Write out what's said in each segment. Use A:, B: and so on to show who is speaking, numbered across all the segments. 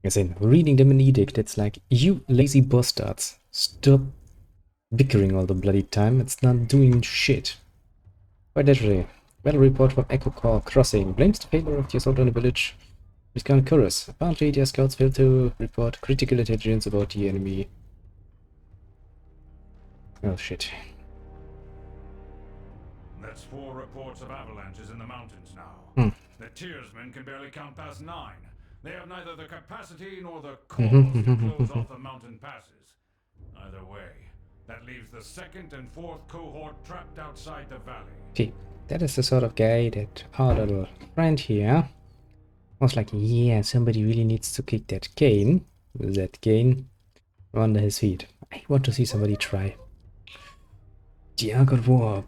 A: As in, reading them an edict that's like, you lazy bastards, stop bickering all the bloody time, it's not doing shit. Quite literally. Battle report from Echo Core Crossing blames the failure of the assault on the village. It's gone chorus. Apparently, their scouts failed to report critical intelligence about the enemy. Oh shit.
B: That's 4 reports of avalanches in the mountains now. The Tiersmen can barely count past 9. They have neither the capacity nor the cause to close off the mountain passes. Either way, that leaves the 2nd and 4th cohort trapped outside the valley.
A: See, that is the sort of guy that our little friend here was like, yeah, somebody really needs to kick that cane under his feet. I want to see somebody try. The Ark of War.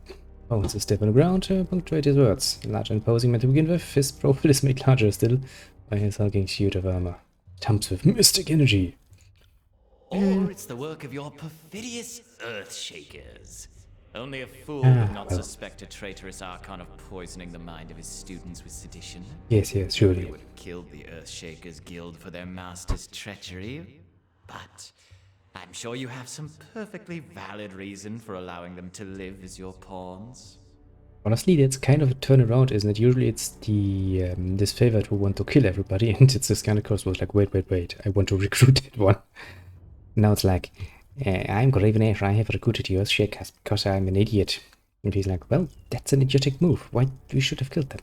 A: Oh, it's a step on the ground to punctuate his words. Large and imposing man to begin with, his profile is made larger still by his hulking suit of armor. Thumbs with mystic energy.
C: Or it's the work of your perfidious Earthshakers. Only a fool would not suspect a traitorous Archon of poisoning the mind of his students with sedition.
A: Yes, surely.
C: They would have killed the Earthshakers Guild for their master's treachery. But I'm sure you have some perfectly valid reason for allowing them to live as your pawns.
A: Honestly, that's kind of a turnaround, isn't it? Usually it's the disfavored who want to kill everybody, and it's this kind of course was like, wait, I want to recruit that one. Now it's like, I'm Graven Ash, I have recruited you as Shakers because I'm an idiot. And he's like, well, that's an idiotic move. Why we should have killed them?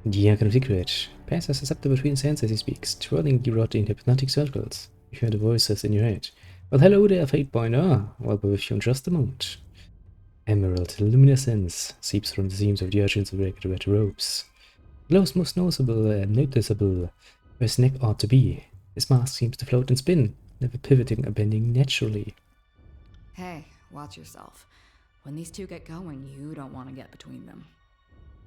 A: The Archon of Secret passes susceptible between senses as he speaks, twirling the rod in hypnotic circles. You hear the voices in your head. Well, hello there, Fatebinder. I'll be with you in just a moment. Emerald luminescence seeps from the seams of the Urchin's red robes. Glow's most noticeable where his neck ought to be. His mask seems to float and spin, never pivoting or bending naturally.
D: Hey, watch yourself. When these two get going, you don't want to get between them.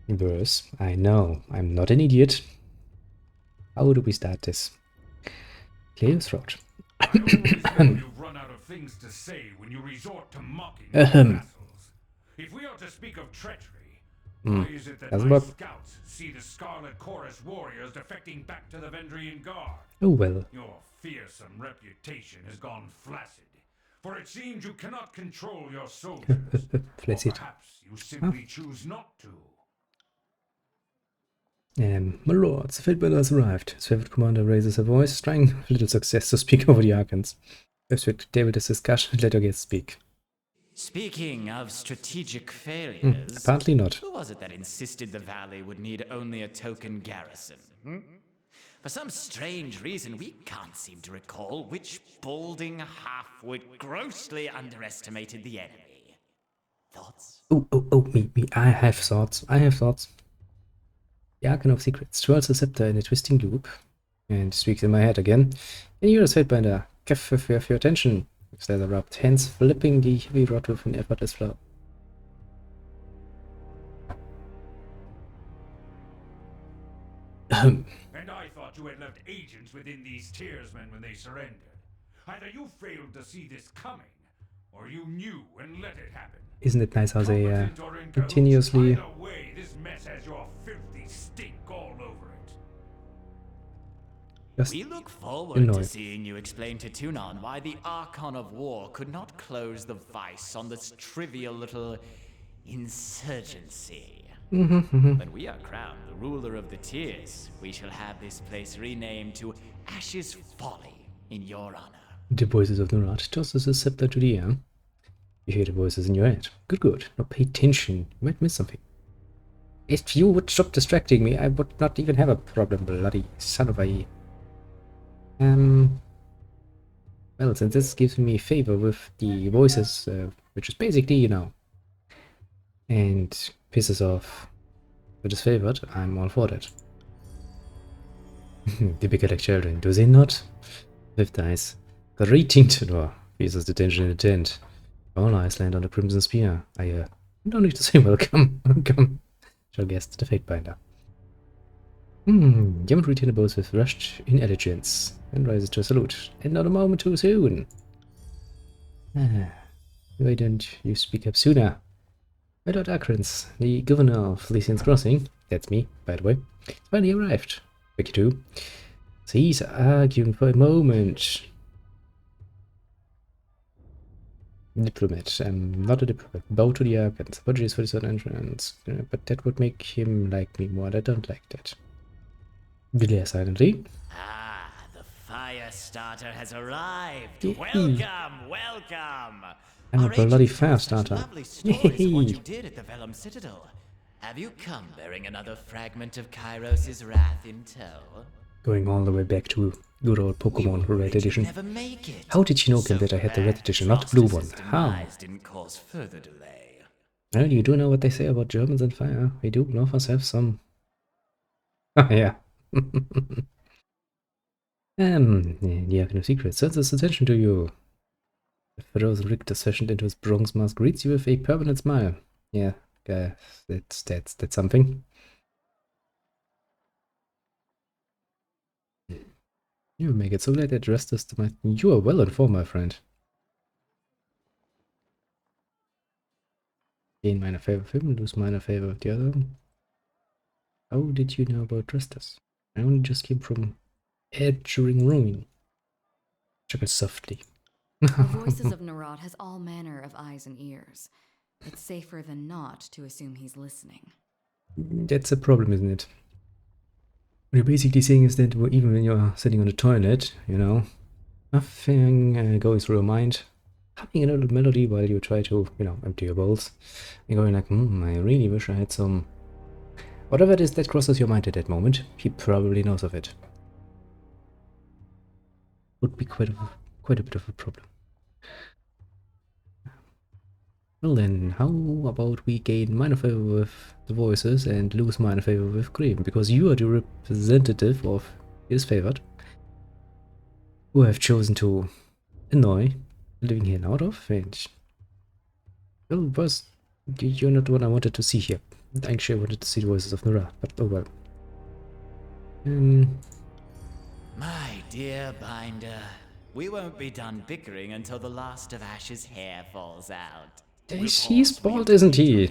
A: Verse, I know, I'm not an idiot. How do we start this? Clear your throat.
B: You've run out of things to say when you resort to mocking your vassals. If we are to speak of treachery, why is it that my scouts see the Scarlet Chorus warriors defecting back to the Vendrian Guard?
A: Oh well.
B: Your fearsome reputation has gone flaccid, for it seems you cannot control your soldiers.
A: Flaccid.
B: Perhaps you simply choose not to.
A: My lord, the Fatebinder has arrived. His favorite commander raises her voice, trying with little success to speak over the Archons. First with David's discussion, let her guest speak.
C: Speaking of strategic failures,
A: apparently not.
C: Who was it that insisted the valley would need only a token garrison? For some strange reason, we can't seem to recall which balding half-wit grossly underestimated the enemy. Thoughts?
A: Oh, me. I have thoughts. The Archon of Secrets twirls the scepter in a twisting loop and speaks in my head again. And you're a Fatebinder. Careful for your attention. Says the rubbed hands, flipping the heavy rod with an effortless flow.
B: And I thought you had left agents within these Tiersmen when they surrendered. Either you failed to see this coming, or you knew and let it happen.
A: Isn't it nice how they continuously...
B: Either way, this mess has your filthy stink all over it.
A: Just
C: we look forward to seeing you explain to Tunon why the Archon of War could not close the vice on this trivial little insurgency. When we are crowned the ruler of the Tiers, we shall have this place renamed to Ash's Folly in your honor.
A: The voices of Nurat tosses the scepter to the air. You hear the voices in your head. Good. Now pay attention. You might miss something. If you would stop distracting me, I would not even have a problem, bloody son of a... Well, since this gives me favor with the voices, which is basically, you know, and pisses off the disfavored, I'm all for that. The bicker like children, do they not? Fifth dice. Greeting to Nor. Freezes the tension in the tent. All eyes land on the Crimson Spear. I don't need to say welcome. Shall guest the Fatebinder. Yeoman retainer bows with rushed inelegance and rises to a salute. And not a moment too soon. Why don't you speak up sooner? My Lord Akrins, the governor of Lycian's Crossing, that's me, by the way, finally arrived. Wiki 2. He's arguing for a moment. Diplomat. Not a diplomat. Bow to the arrogance. Apologies for this entrance. But that would make him like me more. I don't like that. Villiers silently.
C: Ah, the fire starter has arrived.
A: Yay.
C: Welcome, welcome.
A: I'm a
C: Our agent
A: bloody
C: told
A: fire
C: us such
A: starter.
C: lovely stories of what you did at the Vellum Citadel. Have you come bearing another fragment of Kairos' wrath in tow?
A: Going all the way back to good old Pokemon Red Edition.
C: Never make it.
A: How did you know, Kim, that I had the Red Edition, not the blue one? How?
C: Didn't cause further delay.
A: Well, you do know what they say about Germans and fire. We do love us have some. Ah, yeah. You have no secrets. Turns his attention to you. Frozen Richter fashioned into his bronze mask greets you with a permanent smile. Yeah, that's something. You make it so late that rest is my. You are well informed, my friend. Gain minor favor of him, lose minor favor of the other. How did you know about Restus? I only just came from Edgering Ruin. Chuckle softly.
D: The voices of Narod has all manner of eyes and ears. It's safer than not to assume he's listening.
A: That's a problem, isn't it? What you're basically saying is that even when you're sitting on the toilet, you know, nothing going through your mind, humming a little melody while you try to, you know, empty your bowls, and going like, I really wish I had some. Whatever it is that crosses your mind at that moment, he probably knows of it. Would be quite a bit of a problem. Well then, how about we gain minor favor with the voices and lose minor favor with Cream, because you are the representative of his favored, who have chosen to annoy the living hell out of, and well, boss, you're not what I wanted to see here. Actually, I wanted to see the voices of Nora, but oh well.
C: My dear Binder, we won't be done bickering until the last of Ash's hair falls out.
A: He's bald, isn't he?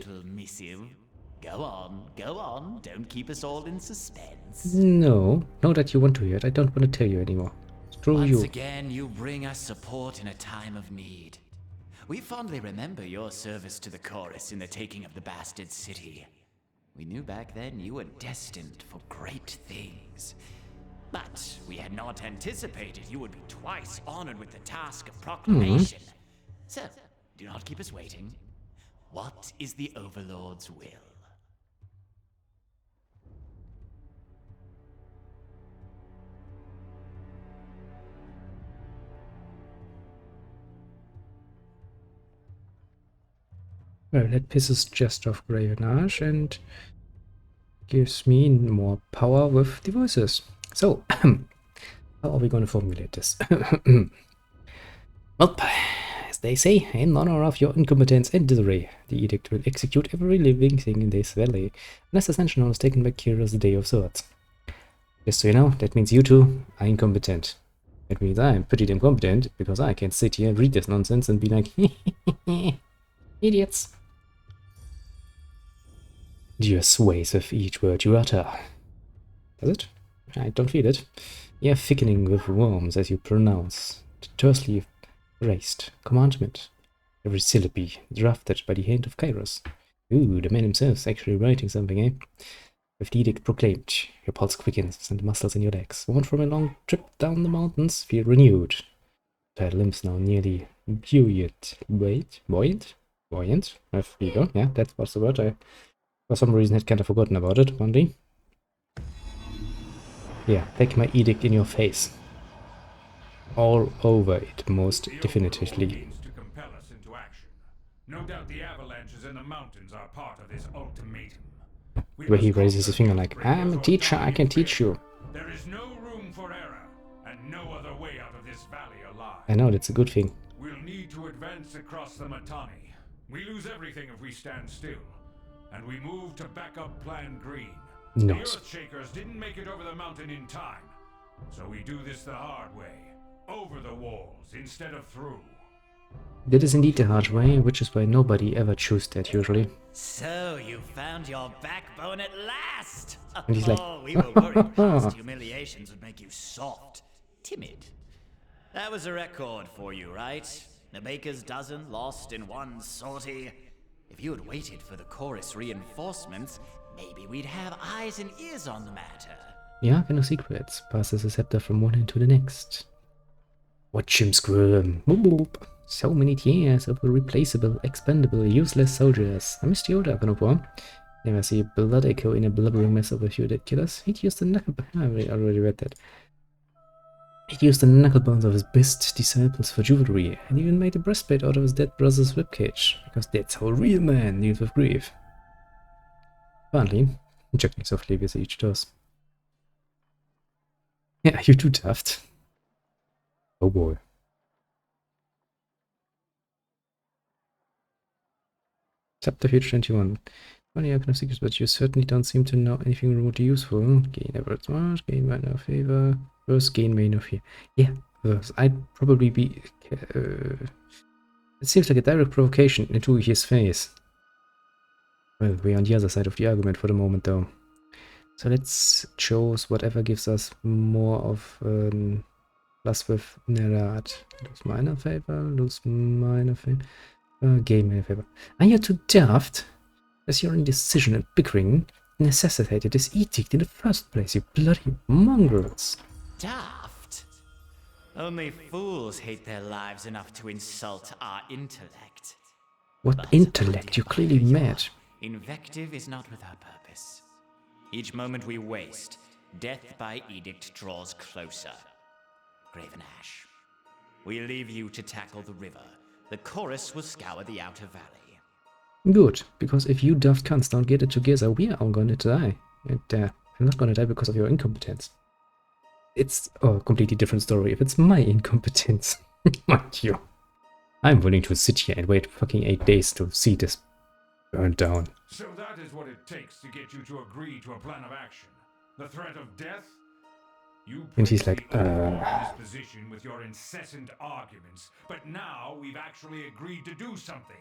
C: Go on, don't keep us all in suspense.
A: No, now that you want to hear it, I don't want to tell you anymore. Screw you.
C: Once again, you bring us support in a time of need. We fondly remember your service to the chorus in the taking of the bastard city. We knew back then you were destined for great things. But we had not anticipated you would be twice honored with the task of proclamation. So, do not keep us waiting. What is the Overlord's will?
A: Well, that pisses just off Gravenage and gives me more power with the voices. So, how are we going to formulate this? Well, as they say, in honor of your incompetence and disarray, the edict will execute every living thing in this valley, unless Ascension is taken by Kira's Day of Swords. Just so you know, that means you two are incompetent. That means I'm pretty damn competent, because I can sit here and read this nonsense and be like, idiots. Your sways with each word you utter. Does it? I don't feel it. You're thickening with worms as you pronounce the tersely phrased commandment. Every syllable drafted by the hand of Kairos. Ooh, the man himself's actually writing something, eh? With the edict proclaimed, your pulse quickens and the muscles in your legs, worn from a long trip down the mountains, feel renewed. Tired limbs now nearly buoyant. Buoyant? There you go. Yeah, that was the word. I, for some reason, had kind of forgotten about it one day. Yeah, take my edict in your face. All over it, most definitively.
B: To compel us into action. No doubt the avalanches in the mountains are part of this ultimatum.
A: Where he raises his finger like, I'm a teacher, I can teach you.
B: There is no room for error, and no other way out of this valley alive.
A: I know, that's a good thing.
B: We'll need to advance across the Matani. We lose everything if we stand still. And we move to backup Plan Green.
A: Nice.
B: The Earthshakers didn't make it over the mountain in time. So we do this the hard way. Over the walls instead of through.
A: That is indeed the hard way, which is why nobody ever chooses that usually.
C: So you found your backbone at last!
A: And he's like,
C: Oh, we were worried past humiliations would make you soft, timid. That was a record for you, right? A baker's dozen lost in one sortie. If you had waited for the chorus reinforcements, maybe we'd have eyes and ears on the matter.
A: yeah, no secrets. Passes the scepter from one hand to the next. Watch him squirm. Boop, boop. So many tiers of irreplaceable, expendable, useless soldiers. I missed the old Argon of War. Never see a blood echo in a blubbering mess of a few dead killers. He'd used the knuckle... I already read that. He'd used the knuckle bones of his best disciples for jewelry, and even made a breastplate out of his dead brother's ribcage, because that's how a real man deals with grief. Apparently, injecting softly with each does. Yeah, you too, Taft. Oh boy. Chapter 21. Funny Arcane of Secrets, but you certainly don't seem to know anything remotely useful. Gain average smash, gain minor favor, verse gain minor fear. Yeah, verse. I'd probably be... it seems like a direct provocation into his face. Well, we're on the other side of the argument for the moment, though. So let's choose whatever gives us more of plus with Nerat. Lose minor favor, lose minor favor, gain minor favor. Are you too daft? As your indecision and bickering necessitated this edict in the first place, you bloody mongrels.
C: Daft? Only fools hate their lives enough to insult our intellect.
A: What
C: But
A: intellect? You're clearly mad.
C: Invective is not without purpose. Each moment we waste, death by edict draws closer. Graven Ash, we leave you to tackle the river. The chorus will scour the outer valley.
A: Good, because if you daft cunts don't get it together, we are all gonna die. And I'm not gonna die because of your incompetence. It's a completely different story if it's my incompetence. Mind you. I'm willing to sit here and wait fucking 8 days to see this burn down.
B: So that is what it takes to get you to agree to a plan of action. The threat of death? You
A: And he's like,
B: placed me in this position with your incessant arguments, but now we've actually agreed to do something.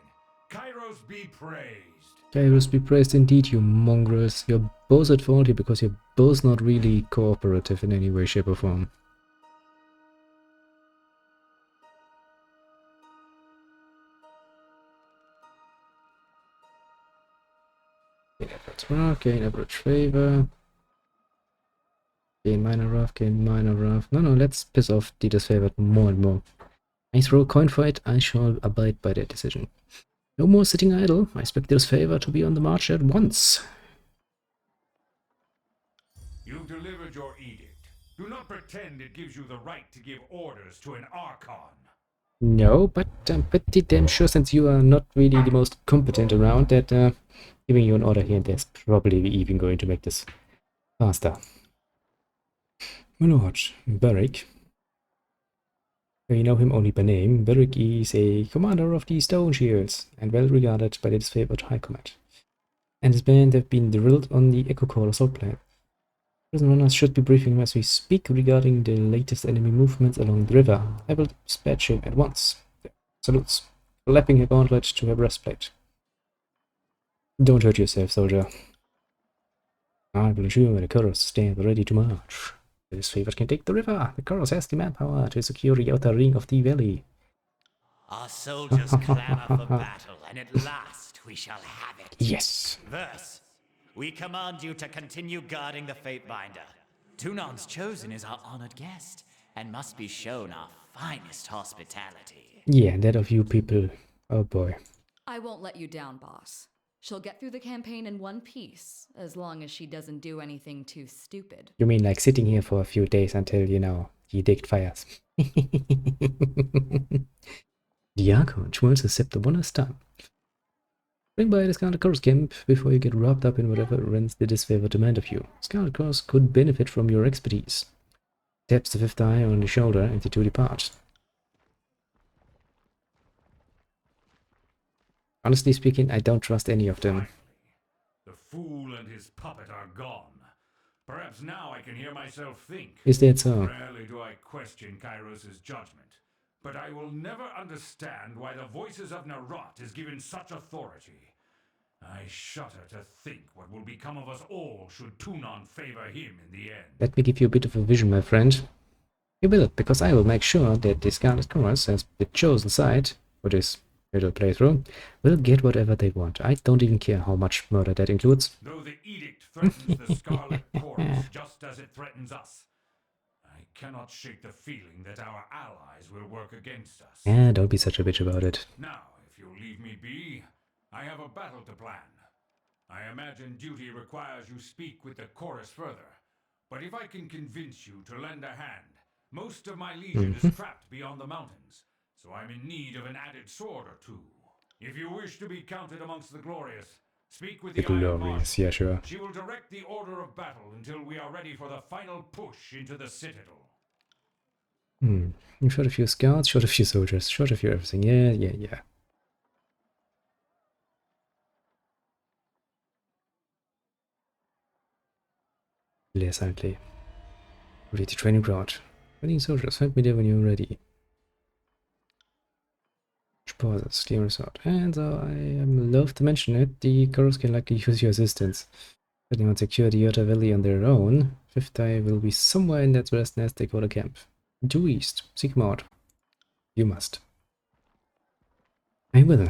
B: Kairos be praised.
A: Kairos be praised indeed, you mongrels. You're both at fault here because you're both not really cooperative in any way, shape or form. Gain average rough, gain average favor. Gain minor rough, gain minor rough. No, let's piss off the disfavored more and more. I throw a coin for it, I shall abide by that decision. No more sitting idle. I expect this favor to be on the march at once.
B: You've delivered your edict. Do not pretend it gives you the right to give orders to an Archon.
A: No, but I'm pretty damn sure, since you are not really the most competent around, that giving you an order here and there is probably even going to make this faster. My lord, Beric. You know him only by name. Beric is a commander of the Stone Shields, and well regarded by the disfavored High Command. And his band have been drilled on the Echo Core assault plan. Prison runners should be briefing him as we speak regarding the latest enemy movements along the river. I will dispatch him at once. Salutes. Lapping a gauntlet to her breastplate. Don't hurt yourself, soldier. I will ensure the chorus stand ready to march. The disfavored can take the river. The chorus has the manpower to secure the outer ring of the valley.
C: Our soldiers clamor for battle, and at last we shall have it.
A: Yes.
C: Verse, we command you to continue guarding the Fatebinder. Tunon's chosen is our honored guest, and must be shown our finest hospitality.
A: Yeah, that of you people. Oh boy.
D: I won't let you down, boss. She'll get through the campaign in one piece, as long as she doesn't do anything too stupid.
A: You mean like sitting here for a few days until, you know, the edict fires? The Archon twirls his scepter one last time. Bring by the Scarlet Cross camp before you get wrapped up in whatever rents the disfavored demand of you. Scarlet Cross could benefit from your expertise. Taps the fifth eye on the shoulder and the two depart. Honestly speaking, I don't trust any of them.
B: The fool and his puppet are gone. Perhaps now I can hear myself think.
A: Is that so?
B: Rarely do I question Kairos' judgment. but I will never understand why the voices of Narot is given such authority. I shudder to think what will become of us all should Tunon favor him in the end.
A: Let me give you a bit of a vision, my friend. You will, because I will make sure that the Scarlet Chorus, as the chosen side for this little playthrough, will get whatever they want. I don't even care how much murder that includes.
B: Though the edict threatens the Scarlet Chorus just as it threatens us, I cannot shake the feeling that our allies will work against us.
A: Yeah, don't be such a bitch about it.
B: Now, if you'll leave me be, I have a battle to plan. I imagine duty requires you speak with the chorus further, but if I can convince you to lend a hand, most of my legion is trapped beyond the mountains, so I'm in need of an added sword or two. If you wish to be counted amongst the glorious, speak with the Iron
A: Glorious,
B: Marshal.
A: yeah, sure.
B: She will direct the order of battle until we are ready for the final push into the Citadel.
A: You shot a few scouts, shot a few soldiers, shot a few everything. Yeah. Yes, apparently. Ready to training ground. Training soldiers, find me there when you're ready. Pauses, clear resort. And so I am loath to mention it, the chorus can likely use your assistance. Letting on secure the Yota Valley on their own. Fifth Eye will be somewhere in that West Nest Dakota camp. Due east. Seek him out. You must. I will.